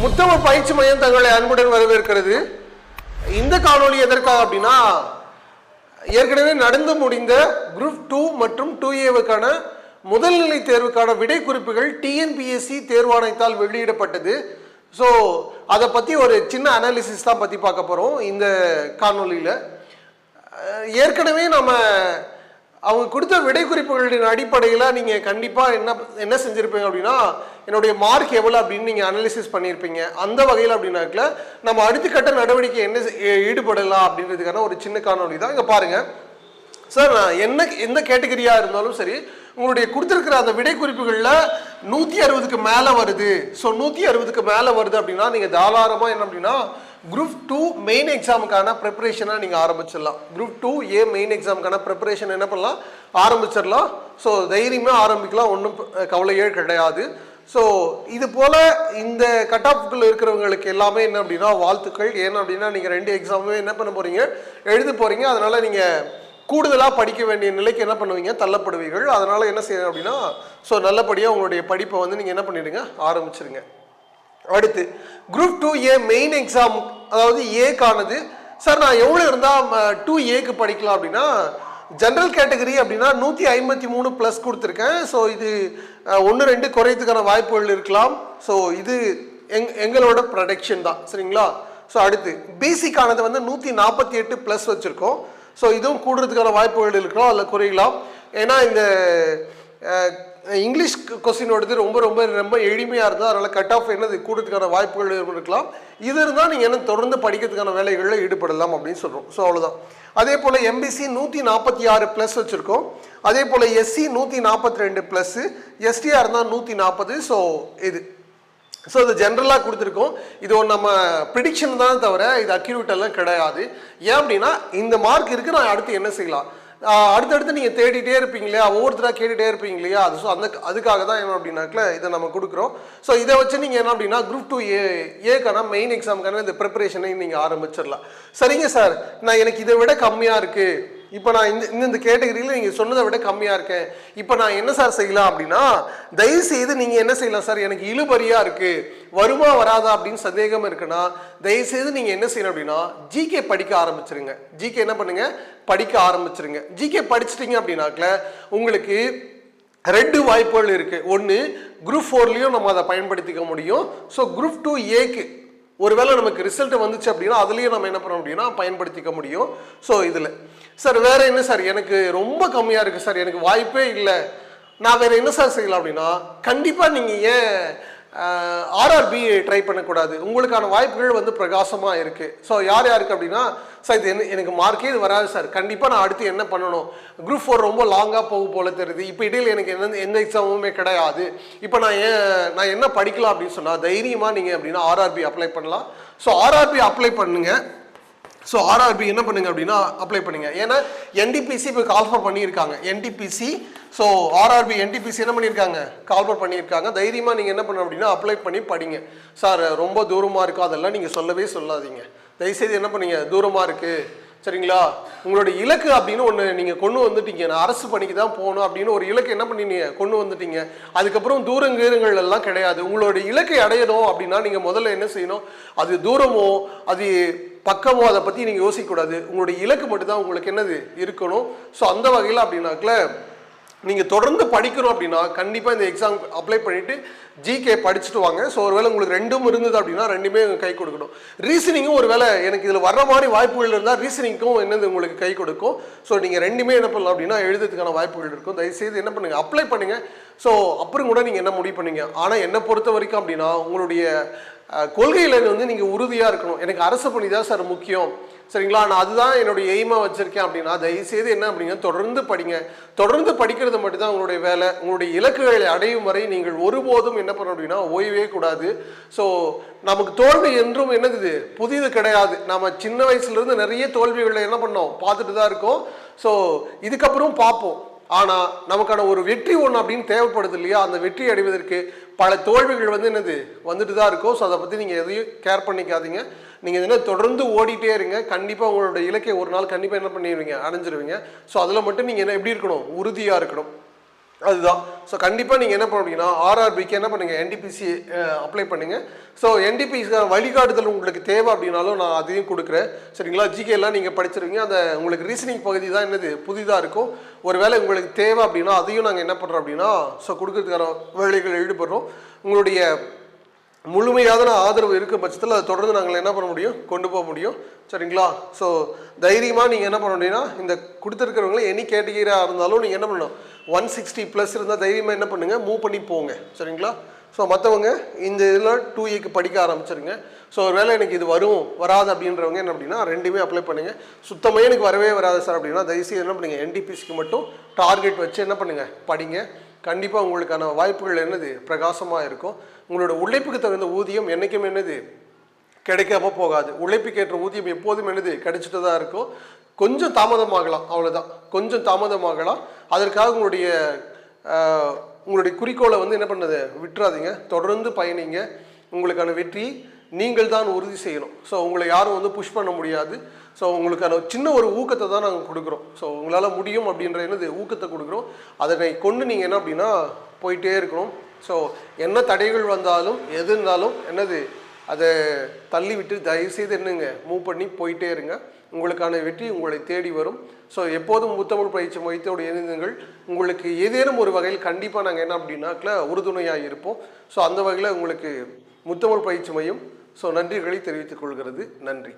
முத்தமிழ் பயிற்சி மையம் தங்களை அன்புடன் வரவேற்கிறது. இந்த காணொலி எதற்காக அப்படின்னா, ஏற்கனவே நடந்து முடிந்த குரூப் 2 மற்றும் 2A முதல்நிலை தேர்வுக்கான விடை குறிப்புகள் டிஎன்பிஎஸ்சி தேர்வாணையத்தால் வெளியிடப்பட்டது. ஸோ அதை பற்றி ஒரு சின்ன அனாலிசிஸ் தான் பற்றி பார்க்க போகிறோம் இந்த காணொலியில். ஏற்கனவே நம்ம அவங்க கொடுத்த விடை குறிப்புகளின் அடிப்படையில் நீங்கள் கண்டிப்பாக என்ன செஞ்சுருப்பீங்க அப்படின்னா, என்னுடைய மார்க் எவ்வளோ அப்படின்னு நீங்கள் அனாலிசிஸ் பண்ணியிருப்பீங்க. அந்த வகையில் அப்படின்னாக்கல நம்ம அடுத்த கட்ட நடவடிக்கை என்ன ஈடுபடலாம் அப்படின்றதுக்கான ஒரு சின்ன காணொலி தான். இங்கே பாருங்கள் சார், நான் எந்த கேட்டகரியாக இருந்தாலும் சரி, உங்களுடைய கொடுத்துருக்கிற அந்த விடை குறிப்புகளில் 160க்கு மேலே வருது. ஸோ 160க்கு மேலே வருது அப்படின்னா நீங்கள் தாராளமாக என்ன அப்படின்னா குரூப் 2 மெயின் எக்ஸாமுக்கான ப்ரிப்பரேஷனாக நீங்கள் ஆரம்பிச்சிடலாம். குரூப் 2A மெயின் எக்ஸாமுக்கான ப்ரிப்பரேஷன் என்ன பண்ணலாம், ஆரம்பிச்சிடலாம். ஸோ தைரியமாக ஆரம்பிக்கலாம், ஒன்றும் கவலையே கிடையாது. ஸோ இது போல் இந்த கட் ஆஃப்குள்ள இருக்கிறவங்களுக்கு எல்லாமே என்ன அப்படின்னா வாழ்த்துக்கள். ஏன்னா அப்படின்னா நீங்கள் 2 எக்ஸாமுமே என்ன பண்ண போகிறீங்க, எழுத போகிறீங்க. அதனால் நீங்கள் கூடுதலாக படிக்க வேண்டிய நிலைக்கு என்ன பண்ணுவீங்க, தள்ளப்படுவீர்கள். அதனால் என்ன செய்யணும் அப்படின்னா, ஸோ நல்லபடியாக உங்களுடைய படிப்பை வந்து நீங்கள் என்ன பண்ணிடுங்க, ஆரம்பிச்சிருங்க. அடுத்து குரூப் 2A மெயின் எக்ஸாம், அதாவது ஏக்கானது. சார் நான் எவ்வளோ இருந்தால் 2Aக்கு படிக்கலாம் அப்படின்னா, ஜென்ரல் கேட்டகரி அப்படின்னா 153 ப்ளஸ் கொடுத்துருக்கேன். ஸோ இது 1-2 குறையத்துக்கான வாய்ப்புகள் இருக்கலாம். ஸோ இது எங்களோட ப்ரொடக்ஷன் தான், சரிங்களா. ஸோ அடுத்து பிசிக்கானது வந்து 148 ப்ளஸ் வச்சுருக்கோம். ஸோ இதுவும் கூடுறதுக்கான வாய்ப்புகள் இருக்கலாம், அதில் குறையலாம். ஏன்னா இந்த இங்கிலீஷ் கொஸ்டினோடது ரொம்ப ரொம்ப ரொம்ப எளிமையாக இருந்தால் அதனால் கட் ஆஃப் என்னது கூடுறதுக்கான வாய்ப்புகள் இருக்கலாம். இது இருந்தால் நீங்கள் என்ன தொடர்ந்து படிக்கிறதுக்கான வேலைகளில் ஈடுபடலாம் அப்படின்னு சொல்கிறோம். ஸோ அவ்வளோதான். அதே போல் எம்பிசி 146 ப்ளஸ் வச்சுருக்கோம். அதே போல் எஸ்சி 142 ப்ளஸ்ஸு, எஸ்டியாக இருந்தால் 140. ஸோ இது ஜென்ரலாக கொடுத்துருக்கோம். இது ஒரு நம்ம ப்ரிடிக்ஷன் தான் தவிர இது அக்யூரேட்டெல்லாம் கிடையாது. ஏன் அப்படின்னா இந்த மார்க் இருக்குது, நான் அடுத்து என்ன செய்யலாம், அடுத்தடுத்து நீங்கள் தேடிட்டே இருப்பீங்க இல்லையா, ஒவ்வொருத்தராக கேட்டுகிட்டே இருப்பீங்க இல்லையா. அது ஸோ அதுக்காக தான் என்ன அப்படின்னாக்கல இதை நம்ம கொடுக்குறோம். ஸோ இதை வச்சு நீங்கள் என்ன அப்படின்னா குரூப் 2Aக்கான மெயின் எக்ஸாமுக்கான இந்த ப்ரிப்பரேஷனை நீங்கள் ஆரம்பிச்சிடலாம். சரிங்க சார், எனக்கு இதை விட கம்மியாக இருக்குது, இப்போ நான் இந்த கேட்டகரியில் நீங்கள் சொன்னதை விட கம்மியாக இருக்கேன், இப்போ நான் என்ன சார் செய்யலாம் அப்படின்னா, தயவுசெய்து நீங்கள் என்ன செய்யலாம் சார், எனக்கு இழுபறியாக இருக்குது, வருமா வராதா அப்படின்னு சந்தேகம் இருக்குன்னா தயவுசெய்து நீங்கள் என்ன செய்யணும் அப்படின்னா ஜிகே படிக்க ஆரம்பிச்சிருங்க. ஜிகே என்ன பண்ணுங்க, படிக்க ஆரம்பிச்சிருங்க. ஜிகே படிச்சிட்டிங்க அப்படின்னாக்கல உங்களுக்கு 2 வாய்ப்புகள் இருக்குது. ஒன்று குரூப் 4லையும் நம்ம அதை பயன்படுத்திக்க முடியும். ஸோ குரூப் 2Aக்கு ஒருவேளை நமக்கு ரிசல்ட் வந்துச்சு அப்படின்னா அதுலேயும் நம்ம என்ன பண்ண முடியும்னா பயன்படுத்திக்க முடியும். ஸோ இதில் சார் வேறு என்ன சார், எனக்கு ரொம்ப கம்மியாக இருக்குது சார், எனக்கு வாய்ப்பே இல்லை, நான் வேறு என்ன சார் செய்யலாம் அப்படின்னா, கண்டிப்பாக நீங்கள் ஏன் ஆர்ஆர்பி ட்ரை பண்ணக்கூடாது, உங்களுக்கான வாய்ப்புகள் வந்து பிரகாசமாக இருக்குது. ஸோ யாருக்கு அப்படின்னா, சார் இது எனக்கு மார்க்கே இது வராது சார், கண்டிப்பாக நான் அடுத்து என்ன பண்ணணும், குரூப் 4 ரொம்ப லாங்காக போகும் போல தெரியுது, இப்போ இடையில் எனக்கு எந்த எக்ஸாமுமே கிடையாது, இப்போ நான் என்ன படிக்கலாம் அப்படின்னு சொன்னால் தைரியமாக நீங்கள் அப்படின்னா ஆர்ஆர்பி அப்ளை பண்ணலாம். ஸோ ஆர்ஆர்பி அப்ளை பண்ணுங்க. ஸோ ஆர்ஆர்பி என்ன பண்ணுங்க அப்படின்னா அப்ளை பண்ணுங்க. ஏன்னா என்டிபிசி இப்போ கால்ஃபர் பண்ணியிருக்காங்க. என்டிபிசி ஸோ ஆர்ஆர்பி என்டிபிசி என்ன பண்ணியிருக்காங்க, கால்ஃபர் பண்ணியிருக்காங்க. தைரியமாக நீங்கள் என்ன பண்ணணும் அப்படின்னா அப்ளை பண்ணி படிங்க. சார் ரொம்ப தூரமாக இருக்கும் அதெல்லாம் நீங்கள் சொல்லவே சொல்லாதீங்க. தயவுசெய்து என்ன பண்ணீங்க, தூரமாக இருக்குது சரிங்களா, உங்களுடைய இலக்கு அப்படின்னு ஒன்று நீங்கள் கொண்டு வந்துட்டீங்க, நான் அரசு பணிக்கு தான் போகணும் அப்படின்னு ஒரு இலக்கு என்ன பண்ணீங்க, கொண்டு வந்துட்டீங்க. அதுக்கப்புறம் தூரங்கீரங்கள் எல்லாம் கிடையாது. உங்களுடைய இலக்கை அடையணும் அப்படின்னா நீங்கள் முதல்ல என்ன செய்யணும், அது தூரமோ அது பக்கமோ அதை பற்றி நீங்கள் யோசிக்கக்கூடாது. உங்களுடைய இலக்கு மட்டும்தான் உங்களுக்கு என்னது இருக்கணும். ஸோ அந்த வகையில் அப்படின்னாக்கல நீங்கள் தொடர்ந்து படிக்கணும் அப்படின்னா கண்டிப்பாக இந்த எக்ஸாம் அப்ளை பண்ணிவிட்டு ஜிகே படிச்சுட்டு வாங்க. ஸோ ஒருவேளை உங்களுக்கு 2ம் இருந்தது அப்படின்னா 2மே கை கொடுக்கணும். ரீசனிங்கும் ஒருவேளை எனக்கு இதில் வர்ற மாதிரி வாய்ப்புகள் இருந்தால் ரீசனிங்க்கும் என்னது உங்களுக்கு கை கொடுக்கும். ஸோ நீங்கள் 2மே என்ன பண்ணலாம் அப்படின்னா எழுதுறதுக்கான வாய்ப்புகள் இருக்கும். தயவுசெய்து என்ன பண்ணுங்கள், அப்ளை பண்ணுங்கள். ஸோ அப்புறம் கூட நீங்கள் என்ன முடிவு பண்ணுங்க. ஆனால் என்னை பொறுத்த வரைக்கும் அப்படின்னா உங்களுடைய கொள்கையில் வந்து நீங்கள் உறுதியாக இருக்கணும். எனக்கு அரசு பணி தான் சார் முக்கியம் சரிங்களா, நான் அதுதான் என்னுடைய எய்மாக வச்சுருக்கேன் அப்படின்னா தயவுசெய்து என்ன அப்படின்னா தொடர்ந்து படிங்க. தொடர்ந்து படிக்கிறது மட்டும்தான் உங்களுடைய வேலை. உங்களுடைய இலக்குகளை அடையும் வரை நீங்கள் ஒருபோதும் என்ன பண்ண அப்படின்னா ஓய்வே கூடாது. ஸோ நமக்கு தோல்வி என்றும் என்னது புதிது கிடையாது. நம்ம சின்ன வயசுலேருந்து நிறைய தோல்விகளை என்ன பண்ணோம் பார்த்துட்டு தான் இருக்கோம். ஸோ இதுக்கப்புறம் பார்ப்போம். ஆனால் நமக்கான ஒரு வெற்றி ஒன்று அப்படின்னு தேவைப்படுது இல்லையா, அந்த வெற்றி அடைவதற்கு பல தோல்விகள் வந்து என்னது வந்துட்டு தான் இருக்கும். ஸோ அதை பற்றி நீங்கள் எதையும் கேர் பண்ணிக்காதீங்க. நீங்கள் என்ன தொடர்ந்து ஓடிட்டே இருங்க. கண்டிப்பாக உங்களோட இலக்கை ஒரு நாள் கண்டிப்பாக என்ன பண்ணிடுவீங்க, அடைஞ்சிருவீங்க. ஸோ அதில் மட்டும் நீங்கள் என்ன எப்படி இருக்கணும், உறுதியாக இருக்கணும். அதுதான். ஸோ கண்டிப்பாக நீங்கள் என்ன பண்ணுறீங்கன்னா ஆர்ஆர்பிக்கு என்ன பண்ணுங்க, என்டிபிசி அப்ளை பண்ணுங்க. ஸோ என்டிபிசிக்கான வழிகாட்டுதல் உங்களுக்கு தேவை அப்படின்னாலும் நான் அதையும் கொடுக்குறேன். சரிங்களா? ஜிகேலாம் நீங்கள் படிச்சிருவீங்க. அந்த உங்களுக்கு ரீசனிங் பகுதி தான் என்னது புதிதாக இருக்கும். ஒருவேளை உங்களுக்கு தேவை அப்படின்னா அதையும் நாங்கள் என்ன பண்ணுறோம் அப்படின்னா ஸோ கொடுக்கறதுக்கான வேலைகள் ஈடுபடுறோம். உங்களுடைய முழுமையான ஆதரவு இருக்கும் பட்சத்தில் அதை தொடர்ந்து நாங்கள் என்ன பண்ண முடியும், கொண்டு போக முடியும். சரிங்களா? ஸோ தைரியமாக நீங்கள் என்ன பண்ண முடியும்னா இந்த கொடுத்துருக்கிறவங்கள எனி கேட்டகிரியாக இருந்தாலும் நீங்கள் என்ன பண்ணணும், 160+ இருந்தால் தைரியமாக என்ன பண்ணுங்கள், மூவ் பண்ணி போங்க. சரிங்களா? ஸோ மற்றவங்க இந்த இதில் 2Aக்கு படிக்க ஆரம்பிச்சிருங்க. ஸோ ஒரு வேளை எனக்கு இது வரும் வராது அப்படின்றவங்க என்ன அப்படின்னா ரெண்டுமே அப்ளை பண்ணுங்கள். சுத்தமாக எனக்கு வரவே வராது சார் அப்படின்னா தயவுசெய்து என்ன பண்ணுங்கள், என்டிபிசிக்கு மட்டும் டார்கெட் வச்சு என்ன பண்ணுங்கள், படிங்க. கண்டிப்பாக உங்களுக்கான வாய்ப்புகள் என்னது பிரகாசமாக இருக்கும். உங்களோட உழைப்புக்கு தகுந்த ஊதியம் என்றைக்கும் என்னது கிடைக்காம போகாது. உழைப்புக்கு ஏற்ற ஊதியம் எப்போதும் என்னது கிடைச்சிட்டு தான் இருக்கும். கொஞ்சம் தாமதமாகலாம், அவ்வளோதான், கொஞ்சம் தாமதமாகலாம். அதற்காக உங்களுடைய குறிக்கோளை வந்து என்ன பண்ணது விட்டுறாதீங்க, தொடர்ந்து பயணிங்க. உங்களுக்கான வெற்றி நீங்கள் தான் உறுதி செய்யணும். ஸோ உங்களை யாரும் வந்து புஷ் பண்ண முடியாது. ஸோ உங்களுக்கான சின்ன ஒரு ஊக்கத்தை தான் நாங்கள் கொடுக்குறோம். ஸோ உங்களால் முடியும் அப்படின்ற என்னது ஊக்கத்தை கொடுக்குறோம். அதனை கொண்டு நீங்கள் என்ன அப்படின்னா போயிட்டே இருக்கணும். ஸோ என்ன தடைகள் வந்தாலும் எது இருந்தாலும் என்னது அதை தள்ளி விட்டு தயவுசெய்து என்னங்க மூவ் பண்ணி போயிட்டே இருங்க. உங்களுக்கான வெற்றி உங்களை தேடி வரும். ஸோ எப்போதும் முத்தமிழ் பயிற்சி மையத்தோடு இணைந்தீர்கள். உங்களுக்கு ஏதேனும் ஒரு வகையில் கண்டிப்பாக நாங்கள் என்ன அப்படின்னாக்கல உறுதுணையாக இருப்போம். ஸோ அந்த வகையில் உங்களுக்கு முத்தமிழ் பயிற்சி மையம் ஸோ நன்றிகளை தெரிவித்துக் கொள்கிறது. நன்றி.